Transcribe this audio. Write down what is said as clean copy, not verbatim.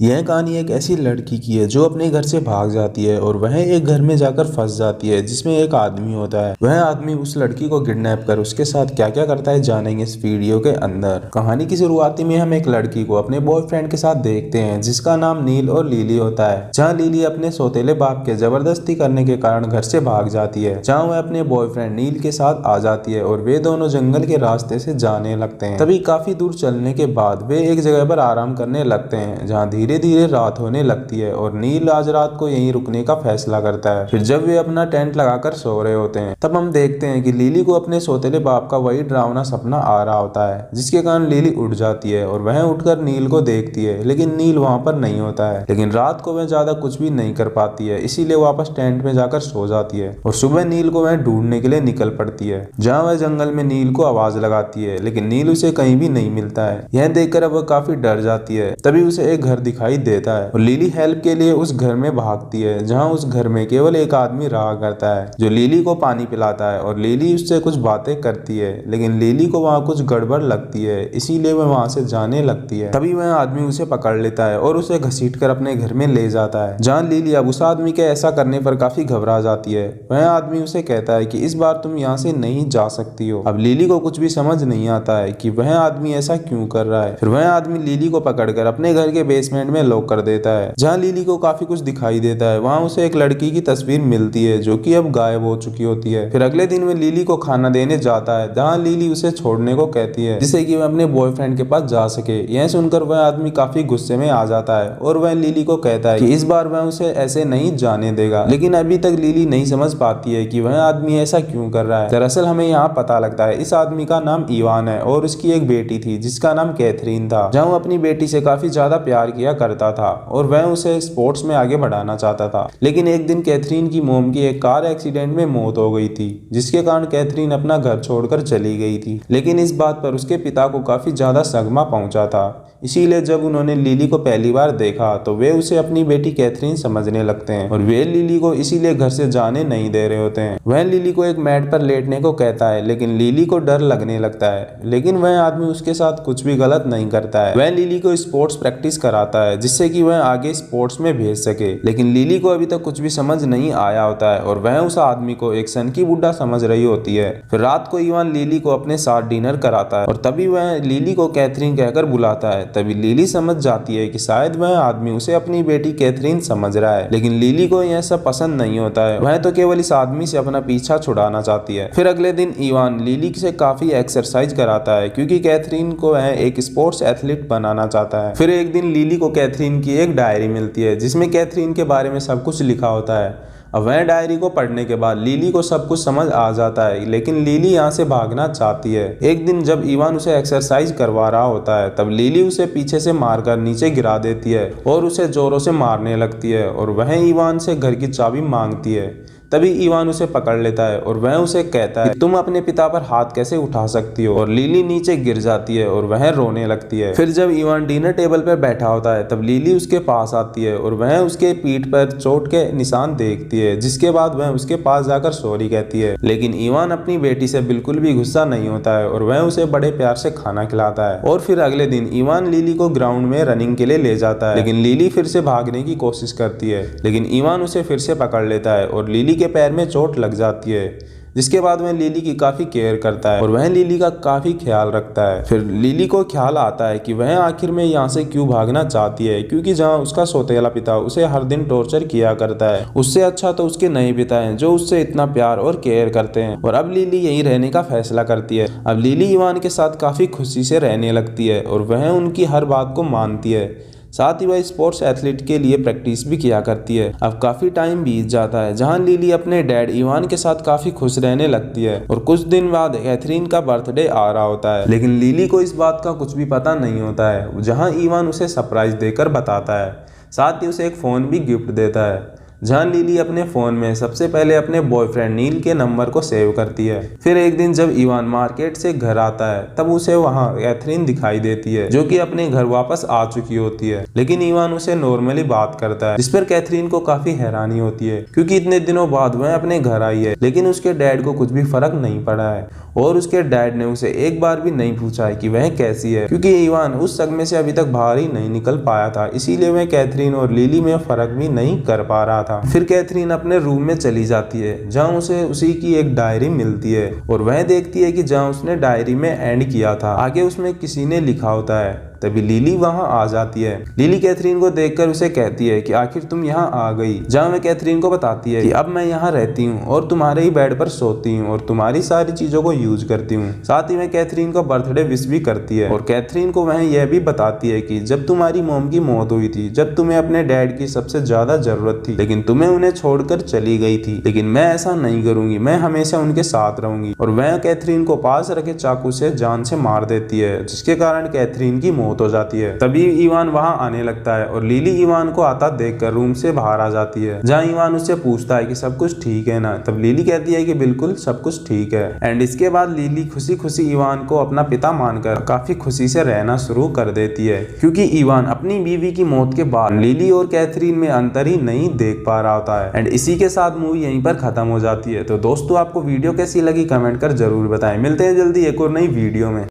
यह कहानी एक ऐसी लड़की की है जो अपने घर से भाग जाती है और वह एक घर में जाकर फंस जाती है जिसमें एक आदमी होता है। वह आदमी उस लड़की को किडनैप कर उसके साथ क्या क्या करता है जानेंगे इस वीडियो के अंदर। कहानी की शुरुआती में हम एक लड़की को अपने बॉयफ्रेंड के साथ देखते हैं जिसका नाम नील और लिली होता है। जहाँ लिली अपने सौतेले बाप के जबरदस्ती करने के कारण घर से भाग जाती है, जहाँ वह अपने बॉयफ्रेंड नील के साथ आ जाती है और वे दोनों जंगल के रास्ते से जाने लगते हैं। तभी काफी दूर चलने के बाद वे एक जगह पर आराम करने लगते हैं जहाँ धीरे धीरे रात होने लगती है और नील आज रात को यहीं रुकने का फैसला करता है। फिर जब वे अपना टेंट लगाकर सो रहे होते हैं तब हम देखते हैं कि लिली को अपने सौतेले बाप का वही डरावना सपना आ रहा होता है, जिसके कारण लिली उठ जाती है और वह उठकर नील को देखती है, लेकिन नील वहां पर नहीं होता है। लेकिन रात को वह ज्यादा कुछ भी नहीं कर पाती है, इसीलिए वापस टेंट में जाकर सो जाती है और सुबह नील को वह ढूंढने के लिए निकल पड़ती है। जहाँ वह जंगल में नील को आवाज लगाती है, लेकिन नील उसे कहीं भी नहीं मिलता है। यह देखकर अब वह काफी डर जाती है। तभी उसे एक घर दिखाई देता है और लिली हेल्प के लिए उस घर में भागती है, जहाँ उस घर में केवल एक आदमी रहा करता है जो लिली को पानी पिलाता है और लिली उससे कुछ बातें करती है, लेकिन लिली को वहाँ कुछ गड़बड़ लगती है, इसीलिए वह वहाँ से जाने लगती है। तभी वह आदमी उसे पकड़ लेता है और उसे घसीटकर अपने घर में ले जाता है, जहाँ लिली अब उस आदमी के ऐसा करने पर काफी घबरा जाती है। वह आदमी उसे कहता है कि इस बार तुम यहाँ से नहीं जा सकती हो। अब लिली को कुछ भी समझ नहीं आता है कि वह आदमी ऐसा क्यों कर रहा है। फिर वह आदमी लिली को पकड़कर अपने घर के बेसमेंट में लॉक कर देता है, जहाँ लिली को काफी कुछ दिखाई देता है। वहाँ उसे एक लड़की की तस्वीर मिलती है जो कि अब गायब हो चुकी होती है। फिर अगले दिन वह लिली को खाना देने जाता है, जहाँ लिली उसे छोड़ने को कहती है जिससे कि वह अपने बॉयफ्रेंड के पास जा सके। यह सुनकर वह आदमी काफी गुस्से में आ जाता है और वह लिली को कहता है कि इस बार वह उसे ऐसे नहीं जाने देगा, लेकिन अभी तक लिली नहीं समझ पाती है कि वह आदमी ऐसा क्यों कर रहा है। दरअसल हमें यहाँ पता लगता है इस आदमी का नाम इवान है और उसकी एक बेटी थी जिसका नाम कैथरीन था, जहाँ वो अपनी बेटी से काफी ज्यादा प्यार किया करता था और वह उसे स्पोर्ट्स में आगे बढ़ाना चाहता था। लेकिन एक दिन कैथरीन की मोम की एक कार एक्सीडेंट में मौत हो गई थी, जिसके कारण कैथरीन अपना घर छोड़कर चली गई थी। लेकिन इस बात पर उसके पिता को काफी ज्यादा सदमा पहुंचा था, इसीलिए जब उन्होंने लिली को पहली बार देखा तो वे उसे अपनी बेटी कैथरीन समझने लगते हैं और वे लिली को इसीलिए घर से जाने नहीं दे रहे होते हैं। वह लिली को एक मैट पर लेटने को कहता है, लेकिन लिली को डर लगने लगता है। लेकिन वह आदमी उसके साथ कुछ भी गलत नहीं करता है। वह लिली को स्पोर्ट्स प्रैक्टिस कराता है जिससे कि वह आगे स्पोर्ट्स में भेज सके, लेकिन लिली को अभी तक कुछ भी समझ नहीं आया होता है और वह उस आदमी को एक सनकी बुड्ढा समझ रही होती है। फिर रात को इवान लिली को अपने साथ डिनर कराता है और तभी वह लिली को कैथरीन कहकर बुलाता है। तभी लिली समझ जाती है कि शायद वह आदमी उसे अपनी बेटी कैथरीन समझ रहा है, लेकिन लिली को यह सब पसंद नहीं होता है। वह तो केवल इस आदमी से अपना पीछा छुड़ाना चाहती है। फिर अगले दिन इवान लिली से काफी एक्सरसाइज कराता है क्योंकि कैथरीन को वह एक स्पोर्ट्स एथलीट बनाना चाहता है। फिर एक दिन लिली को कैथरीन की एक डायरी मिलती है जिसमें कैथरीन के बारे में सब कुछ लिखा होता है। अब वह डायरी को पढ़ने के बाद लिली को सब कुछ समझ आ जाता है, लेकिन लिली यहाँ से भागना चाहती है। एक दिन जब इवान उसे एक्सरसाइज करवा रहा होता है तब लिली उसे पीछे से मारकर नीचे गिरा देती है और उसे जोरों से मारने लगती है और वह इवान से घर की चाबी मांगती है। तभी इवान उसे पकड़ लेता है और वह उसे कहता है तुम अपने पिता पर हाथ कैसे उठा सकती हो, और लिली नीचे गिर जाती है और वह रोने लगती है। फिर जब इवान डिनर टेबल पर बैठा होता है तब लिली उसके पास आती है और वह उसके पीठ पर चोट के निशान देखती है, जिसके बाद वह उसके पास जाकर सॉरी कहती है। लेकिन इवान अपनी बेटी से बिल्कुल भी गुस्सा नहीं होता है और वह उसे बड़े प्यार से खाना खिलाता है। और फिर अगले दिन इवान लिली को ग्राउंड में रनिंग के लिए ले जाता है, लेकिन लिली फिर से भागने की कोशिश करती है, लेकिन इवान उसे फिर से पकड़ लेता है और लिली के पैर में चोट लग जाती है, जिसके बाद वह लिली की काफी केयर करता है और वह लिली का काफी ख्याल रखता है। फिर लिली को ख्याल आता है कि वह आखिर में यहाँ से क्यों भागना चाहती है, क्योंकि जहाँ उसका सौतेला पिता उसे हर दिन टॉर्चर किया करता है, उससे अच्छा तो उसके नए पिता हैं जो उससे इतना प्यार और केयर करते हैं। और अब लिली यहीं रहने का फैसला करती है। अब लिली इवान के साथ काफी खुशी से रहने लगती है और वह उनकी हर बात को मानती है। साथ ही वह स्पोर्ट्स एथलीट के लिए प्रैक्टिस भी किया करती है। अब काफी टाइम बीत जाता है, जहां लिली अपने डैड इवान के साथ काफी खुश रहने लगती है और कुछ दिन बाद कैथरीन का बर्थडे आ रहा होता है, लेकिन लिली को इस बात का कुछ भी पता नहीं होता है। जहां इवान उसे सरप्राइज देकर बताता है, साथ ही उसे एक फोन भी गिफ्ट देता है। जहाँ लिली अपने फोन में सबसे पहले अपने बॉयफ्रेंड नील के नंबर को सेव करती है। फिर एक दिन जब इवान मार्केट से घर आता है तब उसे वहाँ कैथरीन दिखाई देती है, जो कि अपने घर वापस आ चुकी होती है, लेकिन इवान उसे नॉर्मली बात करता है, जिस पर कैथरीन को काफी हैरानी होती है क्योंकि इतने दिनों बाद वह अपने घर आई है, लेकिन उसके डैड को कुछ भी फर्क नहीं पड़ा है और उसके डैड ने उसे एक बार भी नहीं पूछा है कि वह कैसी है, क्योंकि इवान उस सदमे से अभी तक बाहर ही नहीं निकल पाया था, इसीलिए वह कैथरीन और लिली में फर्क भी नहीं कर पा रहा था। फिर कैथरीन अपने रूम में चली जाती है जहाँ उसे उसी की एक डायरी मिलती है और वह देखती है कि जहाँ उसने डायरी में एंड किया था आगे उसमें किसी ने लिखा होता है। तभी लिली वहां आ जाती है। लिली कैथरीन को देखकर उसे कहती है कि आखिर तुम यहाँ आ गई, जहाँ वह कैथरीन को बताती है कि अब मैं यहाँ रहती हूँ और तुम्हारे ही बेड पर सोती हूँ और तुम्हारी सारी चीजों को यूज करती हूँ। साथ ही वह कैथरीन को बर्थडे विश भी करती है और कैथरीन को वह यह भी बताती है कि जब तुम्हारी मॉम की मौत हुई थी, जब तुम्हें अपने डैड की सबसे ज्यादा जरूरत थी, लेकिन तुम्हें उन्हें छोड़कर चली गई थी, लेकिन मैं ऐसा नहीं करूंगी, मैं हमेशा उनके साथ रहूंगी। और वह कैथरीन को पास रखे चाकू से जान से मार देती है, जिसके कारण कैथरीन की मौत हो जाती है। तभी इवान वहां आने लगता है और लिली इवान को आता देखकर रूम से बाहर आ जाती है, जहां इवान उससे पूछता है कि सब कुछ ठीक है ना। तब लिली कहती है कि बिल्कुल सब कुछ ठीक है। एंड इसके बाद लिली खुशी खुशी इवान को अपना पिता मानकर काफी खुशी से रहना शुरू कर देती है, क्योंकि इवान अपनी बीवी की मौत के बाद लिली और कैथरीन में अंतर ही नहीं देख पा रहा होता है। एंड इसी के साथ मूवी यहीं पर खत्म हो जाती है। तो दोस्तों, आपको वीडियो कैसी लगी कमेंट कर जरूर बताएं। मिलते हैं जल्दी एक और नई वीडियो में।